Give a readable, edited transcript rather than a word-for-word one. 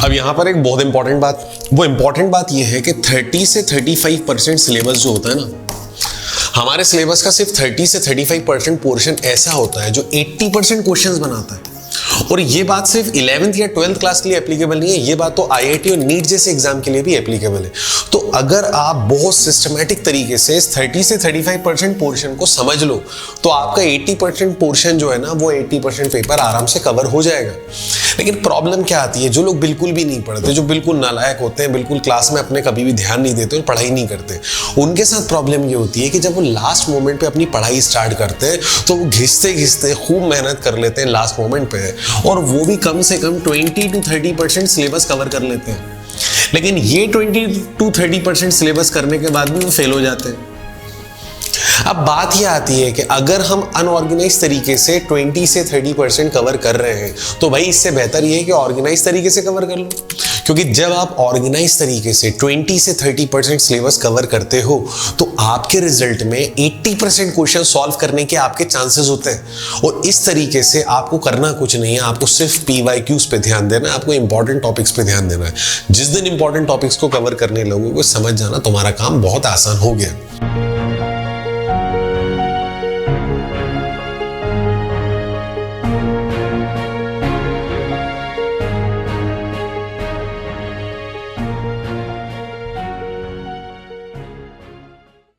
अब यहाँ पर एक बहुत इंपॉर्टेंट बात, वो इंपॉर्टेंट बात ये है कि 30 से 35% सिलेबस जो होता है ना, हमारे सिलेबस का सिर्फ 30 से 35% पोर्शन ऐसा होता है जो 80% क्वेश्चंस बनाता है। और ये बात सिर्फ 11th या 12th क्लास के लिए एप्लीकेबल नहीं है, ये बात तो IIT और नीट जैसे एग्जाम के लिए भी एप्लीकेबल है। तो अगर आप बहुत सिस्टमैटिक तरीके से 30 से 35% पोर्शन को समझ लो तो आपका 80% पोर्शन जो है ना, वो 80% पेपर आराम से कवर हो जाएगा। लेकिन प्रॉब्लम क्या आती है, जो लोग बिल्कुल भी नहीं पढ़ते, जो बिल्कुल नालायक होते हैं, बिल्कुल क्लास में अपने कभी भी ध्यान नहीं देते और पढ़ाई नहीं करते, उनके साथ प्रॉब्लम ये होती है कि जब वो लास्ट मोमेंट पे अपनी पढ़ाई स्टार्ट करते हैं तो वो घिसते घिसते खूब मेहनत कर लेते हैं लास्ट मोमेंट पे, और वो भी कम से कम 20 to 30% सिलेबस कवर कर लेते हैं। लेकिन ये 20 to 30% सिलेबस करने के बाद भी वो फेल हो जाते हैं। अब बात यह आती है कि अगर हम अनऑर्गेनाइज तरीके से 20 से 30% कवर कर रहे हैं तो भाई इससे बेहतर ये है कि ऑर्गेनाइज तरीके से कवर कर लो। क्योंकि जब आप ऑर्गेनाइज तरीके से 20 से 30% सिलेबस कवर करते हो तो आपके रिजल्ट में 80% क्वेश्चन सॉल्व करने के आपके चांसेस होते हैं। और इस तरीके से आपको करना कुछ नहीं है, आपको सिर्फ PYQs पे ध्यान देना है, आपको इंपॉर्टेंट टॉपिक्स पे ध्यान देना है। जिस दिन इंपॉर्टेंट टॉपिक्स को कवर करने लगोगे, समझ जाना तुम्हारा काम बहुत आसान हो गया।